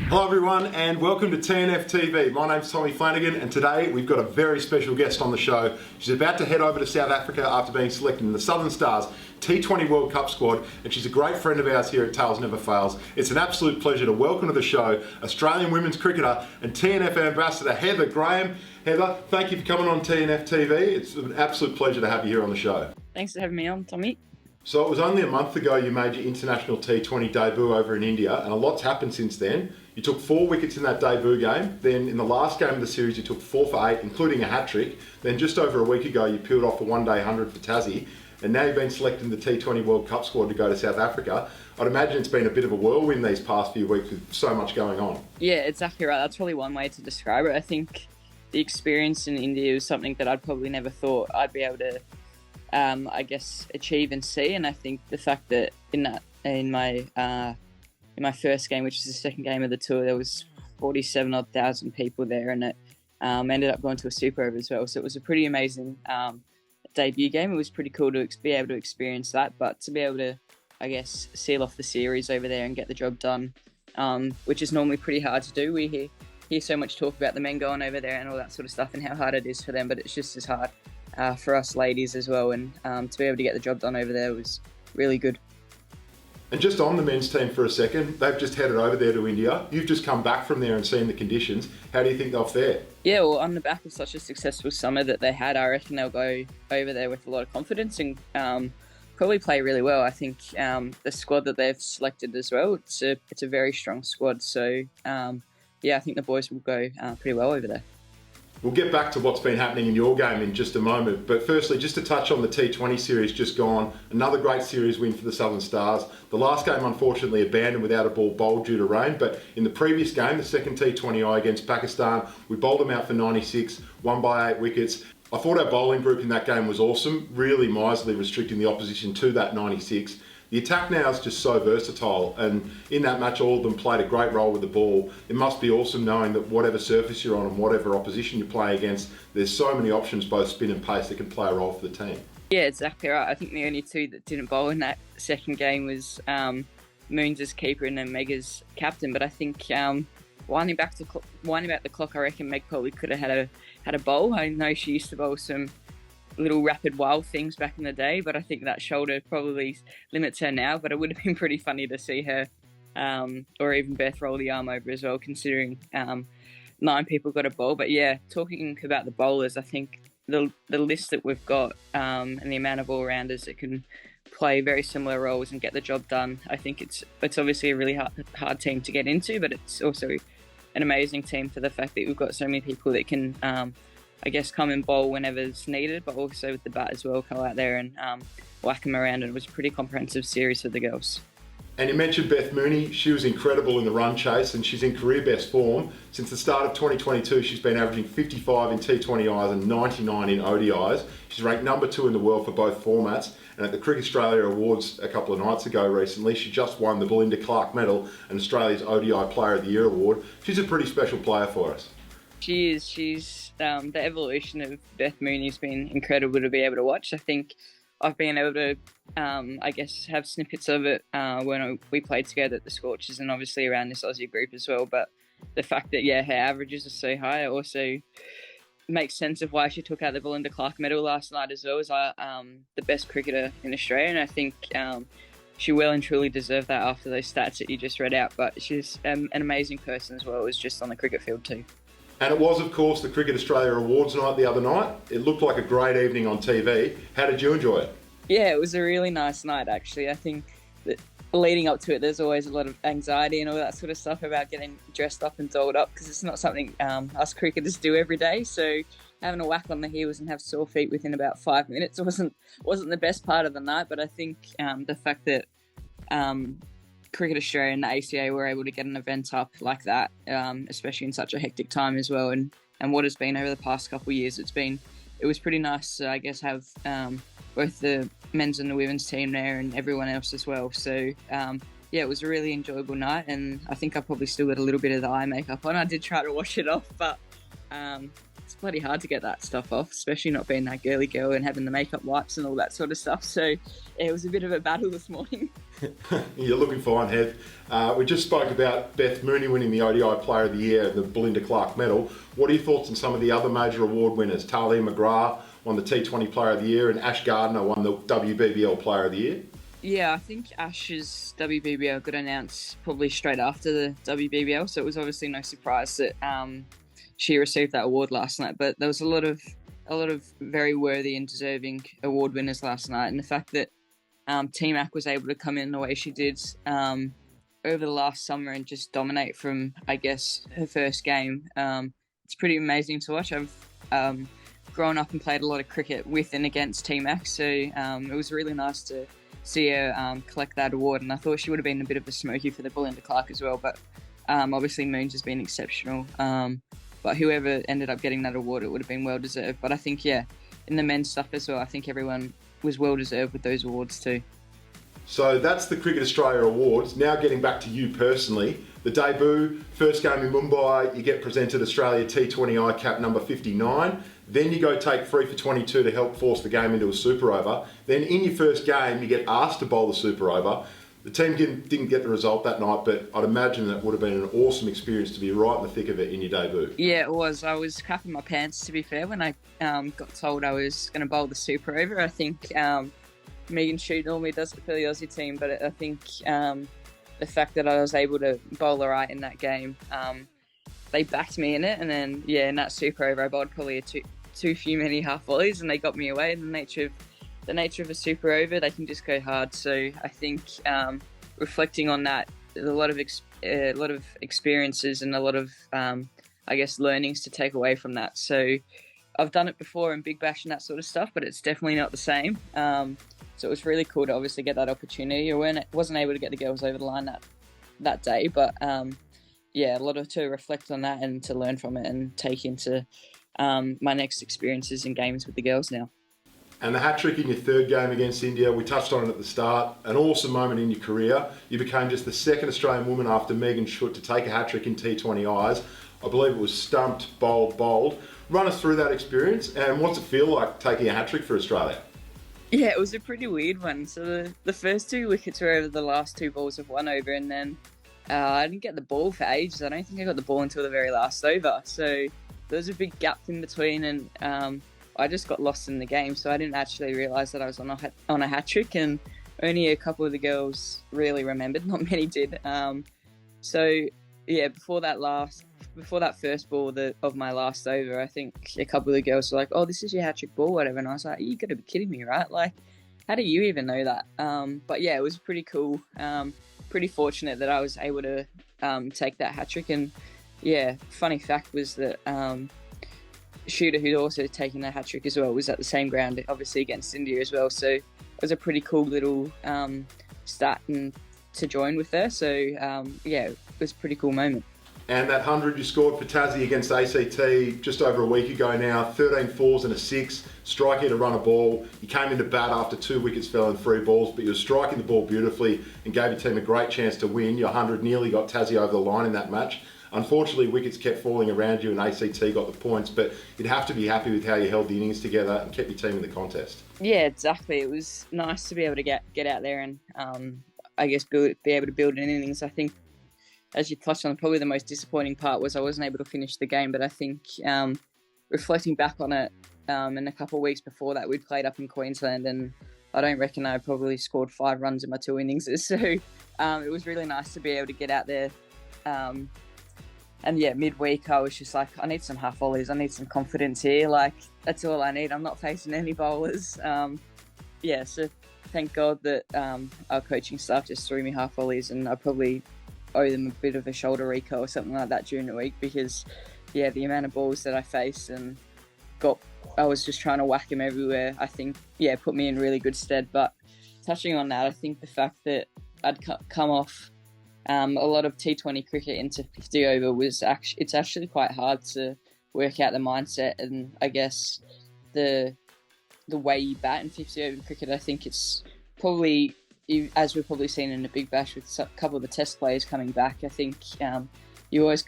Hello everyone and welcome to TNF TV. My name's Tommy Flanagan and today we've got a very special guest on the show. She's about to head over to South Africa after being selected in the Southern Stars T20 World Cup squad, and she's a great friend of ours here at Tails Never Fails. It's an absolute pleasure to welcome to the show Australian women's cricketer and TNF ambassador Heather Graham. Heather, thank you for coming on TNF TV. It's an absolute pleasure to have you here on the show. Thanks for having me on, Tommy. So it was only a month ago you made your international T20 debut over in India, and a lot's happened since then. You took 4 wickets in that debut game. Then in the last game of the series you took 4 for 8, including a hat-trick. Then just over a week ago you peeled off a one-day 100 for Tassie, and now you've been selected in the T20 World Cup squad to go to South Africa. I'd imagine it's been a bit of a whirlwind these past few weeks with so much going on. Yeah, exactly right. That's probably one way to describe it. I think the experience in India was something that I'd probably never thought I'd be able to achieve and see. And I think the fact that in my first game, which is the second game of the tour, there was 47,000 people there, and it ended up going to a super over as well. So it was a pretty amazing debut game. It was pretty cool to be able to experience that, but to be able to, I guess, seal off the series over there and get the job done, which is normally pretty hard to do. We hear so much talk about the men going over there and all that sort of stuff and how hard it is for them, but it's just as hard for us ladies as well, and to be able to get the job done over there was really good. And just on the men's team for a second, they've just headed over there to India. You've just come back from there and seen the conditions. How do you think they'll fare? Yeah, well, on the back of such a successful summer that they had, I reckon they'll go over there with a lot of confidence and probably play really well. I think the squad that they've selected as well, it's a very strong squad. So, yeah, I think the boys will go pretty well over there. We'll get back to what's been happening in your game in just a moment, but firstly, just to touch on the T20 series just gone, another great series win for the Southern Stars. The last game unfortunately abandoned without a ball bowled due to rain, but in the previous game, the second T20I against Pakistan, we bowled them out for 96, won by 8 wickets. I thought our bowling group in that game was awesome, really miserly restricting the opposition to that 96. The attack now is just so versatile, and in that match all of them played a great role with the ball. It must be awesome knowing that whatever surface you're on and whatever opposition you play against, there's so many options, both spin and pace, that can play a role for the team. Yeah, exactly right. I think the only two that didn't bowl in that second game was Moons as keeper and then Meg as captain, but I think winding back the clock, I reckon Meg probably could have had a bowl. I know she used to bowl some little rapid wild things back in the day, but I think that shoulder probably limits her now. But it would have been pretty funny to see her or even Beth roll the arm over as well, considering 9 people got a bowl. But yeah, talking about the bowlers, I think the list that we've got and the amount of all-rounders that can play very similar roles and get the job done, I think it's obviously a really hard team to get into, but it's also an amazing team for the fact that we've got so many people that can I guess come and bowl whenever it's needed, but also with the bat as well, go out there and whack them around. And it was a pretty comprehensive series for the girls. And you mentioned Beth Mooney. She was incredible in the run chase and she's in career best form. Since the start of 2022, she's been averaging 55 in T20Is and 99 in ODIs. She's ranked number 2 in the world for both formats. And at the Cricket Australia Awards a couple of nights ago recently, she just won the Belinda Clark Medal and Australia's ODI Player of the Year award. She's a pretty special player for us. She is. She's the evolution of Beth Mooney has been incredible to be able to watch. I think I've been able to, I guess, have snippets of it when we played together at the Scorchers and obviously around this Aussie group as well. But the fact that, yeah, her averages are so high also makes sense of why she took out the Belinda Clark Medal last night as well as the best cricketer in Australia. And I think she well and truly deserved that after those stats that you just read out. But she's an amazing person as well as just on the cricket field too. And it was, of course, the Cricket Australia Awards night the other night. It looked like a great evening on TV. How did you enjoy it? Yeah, it was a really nice night, actually. I think that leading up to it, there's always a lot of anxiety and all that sort of stuff about getting dressed up and dolled up because it's not something us cricketers do every day. So having a whack on the heels and have sore feet within about 5 minutes wasn't the best part of the night. But I think the fact that Cricket Australia and the ACA were able to get an event up like that, especially in such a hectic time as well, and what has been over the past couple of years, it was pretty nice to, I guess, have both the men's and the women's team there and everyone else as well. So yeah, it was a really enjoyable night, and I think I probably still got a little bit of the eye makeup on. I did try to wash it off, but it's bloody hard to get that stuff off, especially not being that girly girl and having the makeup wipes and all that sort of stuff. So it was a bit of a battle this morning. You're looking fine, Heath. We just spoke about Beth Mooney winning the ODI Player of the Year, the Belinda Clark medal. What are your thoughts on some of the other major award winners? Talia McGrath won the T20 Player of the Year and Ash Gardner won the WBBL Player of the Year. Yeah, I think Ash's WBBL got announced probably straight after the WBBL, so it was obviously no surprise that she received that award last night. But there was a lot of very worthy and deserving award winners last night, and the fact that Team Ac was able to come in the way she did over the last summer and just dominate from, I guess, her first game. It's pretty amazing to watch. I've grown up and played a lot of cricket with and against Team Ac, so it was really nice to see her collect that award, and I thought she would have been a bit of a smoky for the Belinda Clark as well, but obviously Moons has been exceptional. But whoever ended up getting that award, it would have been well deserved. But I think, yeah, in the men's stuff as well, I think everyone was well deserved with those awards too. So that's the Cricket Australia Awards. Now getting back to you personally, the debut, first game in Mumbai, you get presented Australia T20I cap number 59. Then you go take 3 for 22 to help force the game into a super over. Then in your first game, you get asked to bowl the super over. The team didn't get the result that night, but I'd imagine that would have been an awesome experience to be right in the thick of it in your debut. Yeah, it was. I was crapping my pants, to be fair, when I got told I was going to bowl the super over. I think Megan Shute normally does it for the Aussie team, but I think the fact that I was able to bowl all right in that game, they backed me in it. And then, yeah, in that super over, I bowled probably too few many half volleys, and they got me away. And the nature of a super over, they can just go hard. So I think reflecting on that, a lot of experiences and a lot of I guess learnings to take away from that. So I've done it before in Big Bash and that sort of stuff, but it's definitely not the same. So it was really cool to obviously get that opportunity. I wasn't able to get the girls over the line that day, but yeah, a lot to reflect on that and to learn from it and take into my next experiences in games with the girls now. And the hat-trick in your third game against India, we touched on it at the start, an awesome moment in your career. You became just the second Australian woman after Megan Shute to take a hat-trick in T20Is. I believe it was stumped, bowled. Run us through that experience, and what's it feel like taking a hat-trick for Australia? Yeah, it was a pretty weird one. So the first 2 wickets were over the last 2 balls of 1 over, and then I didn't get the ball for ages. I don't think I got the ball until the very last over. So there was a big gap in between, and I just got lost in the game, so I didn't actually realise that I was on a hat-trick, and only a couple of the girls really remembered, not many did. So yeah, before that first ball of my last over, I think a couple of the girls were like, "Oh, this is your hat-trick ball," whatever, and I was like, "You got to be kidding me, right? Like, how do you even know that?" But yeah, it was pretty cool. Pretty fortunate that I was able to take that hat-trick, and yeah, funny fact was that Shooter, who'd also taken the hat-trick as well, was at the same ground, obviously against India as well. So it was a pretty cool little stat to join with there. So yeah, it was a pretty cool moment. And that 100 you scored for Tassie against ACT just over a week ago now, 13 fours and a 6, striking to run a ball. You came into bat after 2 wickets fell in 3 balls, but you were striking the ball beautifully and gave your team a great chance to win. Your 100 nearly got Tassie over the line in that match. Unfortunately, wickets kept falling around you and ACT got the points, but you'd have to be happy with how you held the innings together and kept your team in the contest. Yeah, exactly. It was nice to be able to get out there and I guess be able to build an innings. I think, as you touched on, probably the most disappointing part was I wasn't able to finish the game, but I think reflecting back on it, in a couple of weeks before that, we'd played up in Queensland, and I don't reckon I probably scored 5 runs in my 2 innings. So it was really nice to be able to get out there. And yeah, midweek, I was just like, I need some half volleys. I need some confidence here. Like, that's all I need. I'm not facing any bowlers. Yeah, so thank God that our coaching staff just threw me half volleys, and I probably owe them a bit of a shoulder recall or something like that during the week, because, yeah, the amount of balls that I faced and I was just trying to whack them everywhere, I think, yeah, put me in really good stead. But touching on that, I think the fact that I'd come off a lot of T20 cricket into 50 over it's actually quite hard to work out the mindset and I guess the way you bat in 50 over cricket. I think it's probably, as we've probably seen in the Big Bash with a couple of the test players coming back, I think you always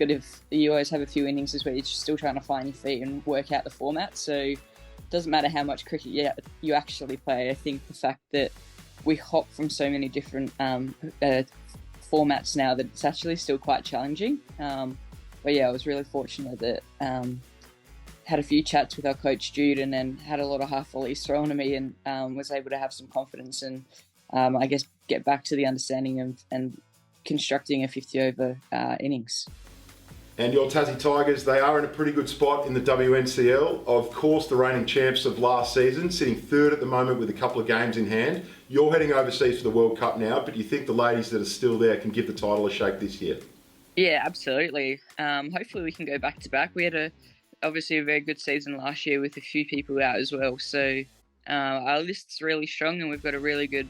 have a few innings where you're still trying to find your feet and work out the format. So it doesn't matter how much cricket you actually play. I think the fact that we hop from so many different formats now that it's actually still quite challenging. But yeah, I was really fortunate that had a few chats with our coach Jude, and then had a lot of half volleys thrown to me, and was able to have some confidence and I guess get back to the understanding of and constructing a 50 over innings. And your Tassie Tigers, they are in a pretty good spot in the WNCL. Of course, the reigning champs of last season, sitting third at the moment with a couple of games in hand. You're heading overseas for the World Cup now, but do you think the ladies that are still there can give the title a shake this year? Yeah, absolutely. Hopefully we can go back to back. We had obviously a very good season last year with a few people out as well. So our list's really strong, and we've got a really good,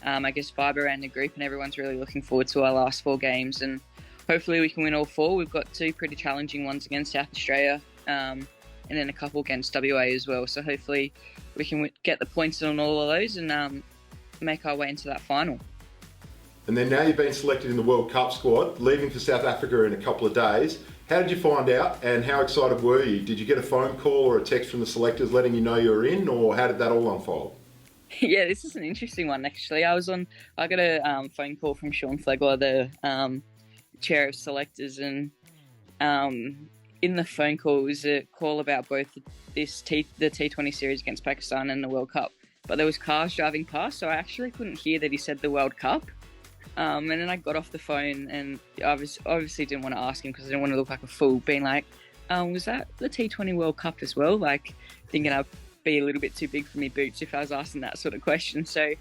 I guess, vibe around the group, and everyone's really looking forward to our last 4 games. And hopefully we can win all 4. We've got 2 pretty challenging ones against South Australia, and then a couple against WA as well. So hopefully we can get the points on all of those and make our way into that final. And then now you've been selected in the World Cup squad, leaving for South Africa in a couple of days. How did you find out, and how excited were you? Did you get a phone call or a text from the selectors letting you know you were in, or how did that all unfold? Yeah, this is an interesting one actually. I got a phone call from Sean Flegler, the chair of selectors, and in the phone call was a call about both the T20 series against Pakistan and the World Cup. But there was cars driving past, so I actually couldn't hear that he said the World Cup. And then I got off the phone, and I obviously didn't want to ask him because I didn't want to look like a fool, being like, was that the T20 World Cup as well? Like, thinking I'd be a little bit too big for me boots if I was asking that sort of question. So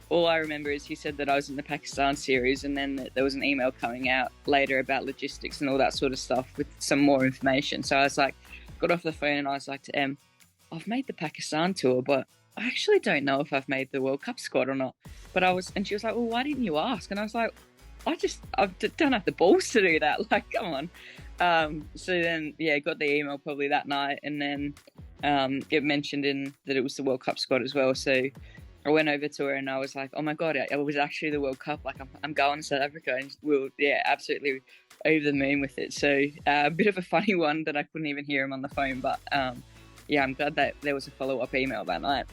all I remember is he said that I was in the Pakistan series, and then there was an email coming out later about logistics and all that sort of stuff with some more information. So I was like, got off the phone and I was like to Em, I've made the Pakistan tour, but I actually don't know if I've made the World Cup squad or not. And she was like, well, why didn't you ask? And I was like, I don't have the balls to do that. Like, come on. So then, yeah, got the email probably that night, and then it mentioned in that it was the World Cup squad as well. So I went over to her and I was like, oh my God, it was actually the World Cup. Like, I'm going to South Africa, and absolutely over the moon with it. So a bit of a funny one that I couldn't even hear him on the phone, but yeah, I'm glad that there was a follow-up email that night.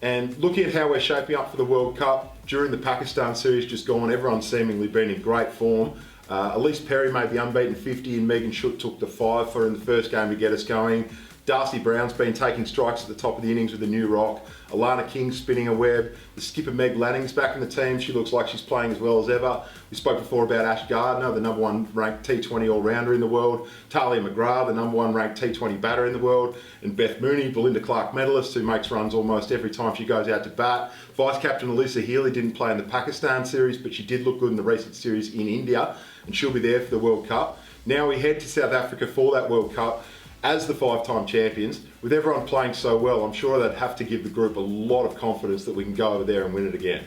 And looking at how we're shaping up for the World Cup, during the Pakistan series just gone, everyone's seemingly been in great form. Elise Perry made the unbeaten 50, and Megan Schutt took the 5 for her in the first game to get us going. Darcy Brown's been taking strikes at the top of the innings with a new rock. Alana King spinning a web. The skipper Meg Lanning's back in the team. She looks like she's playing as well as ever. We spoke before about Ash Gardner, the number 1 ranked T20 all-rounder in the world. Talia McGrath, the number 1 ranked T20 batter in the world. And Beth Mooney, Belinda Clark medalist, who makes runs almost every time she goes out to bat. Vice-captain Alyssa Healy didn't play in the Pakistan series, but she did look good in the recent series in India, and she'll be there for the World Cup. Now we head to South Africa for that World Cup. As the 5-time champions, with everyone playing so well, I'm sure they'd have to give the group a lot of confidence that we can go over there and win it again.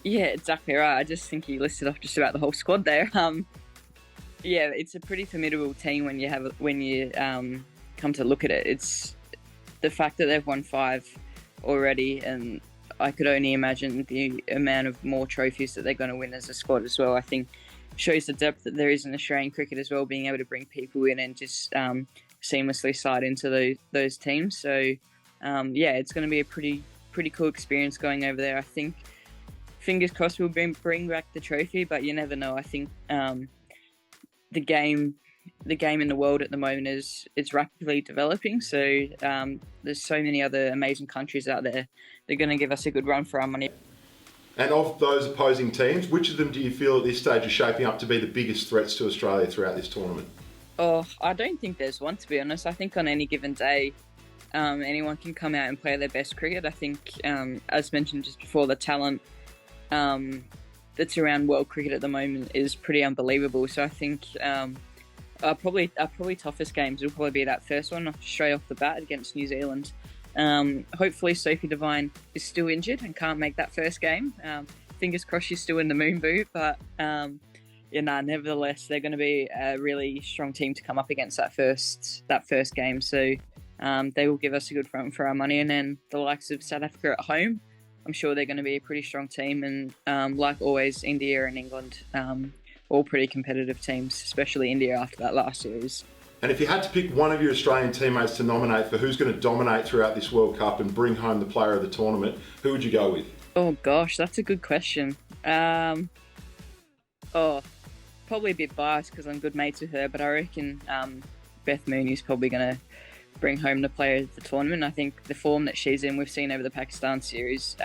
Yeah, exactly right. I just think you listed off just about the whole squad there. Yeah, it's a pretty formidable team when you come to look at it. It's the fact that they've won 5 already, and I could only imagine the amount of more trophies that they're going to win as a squad as well. I think shows the depth that there is in Australian cricket as well, being able to bring people in and just seamlessly slide into those teams. So yeah, it's going to be a pretty cool experience going over there. I think fingers crossed we'll bring back the trophy, but you never know. I think the game in the world at the moment is rapidly developing. So there's so many other amazing countries out there. They're going to give us a good run for our money. And of those opposing teams, which of them do you feel at this stage are shaping up to be the biggest threats to Australia throughout this tournament? Oh, I don't think there's one, to be honest. I think on any given day, anyone can come out and play their best cricket. I think, as mentioned just before, the talent that's around world cricket at the moment is pretty unbelievable. So I think our probably toughest games will probably be that first one straight off the bat against New Zealand. Hopefully Sophie Devine is still injured and can't make that first game. Fingers crossed she's still in the moon boot, but nevertheless, they're going to be a really strong team to come up against that first game. So they will give us a good front for our money. And then the likes of South Africa at home, I'm sure they're going to be a pretty strong team. And like always, India and England all pretty competitive teams, especially India after that last series. And if you had to pick one of your Australian teammates to nominate for who's going to dominate throughout this World Cup and bring home the player of the tournament, who would you go with? Oh gosh, that's a good question. Probably a bit biased because I'm good mates with her, but I reckon Beth Mooney's probably going to bring home the player of the tournament. I think the form that she's in, we've seen over the Pakistan series,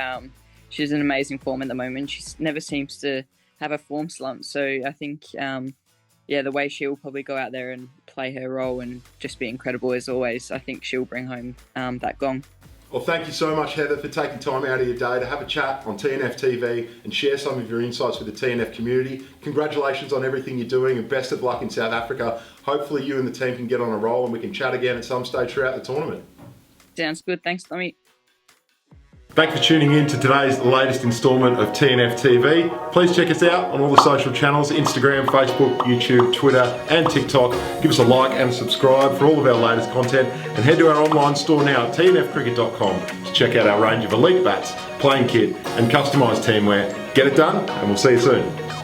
she's in amazing form at the moment. She never seems to have a form slump. So I think, the way she'll probably go out there and play her role and just be incredible as always, I think she'll bring home that gong. Well, thank you so much, Heather, for taking time out of your day to have a chat on TNF TV and share some of your insights with the TNF community. Congratulations on everything you're doing and best of luck in South Africa. Hopefully you and the team can get on a roll and we can chat again at some stage throughout the tournament. Sounds good. Thanks, Tommy. Thanks for tuning in to today's latest instalment of TNF TV. Please check us out on all the social channels, Instagram, Facebook, YouTube, Twitter and TikTok. Give us a like and subscribe for all of our latest content and head to our online store now at tnfcricket.com to check out our range of elite bats, playing kit and customised teamwear. Get it done and we'll see you soon.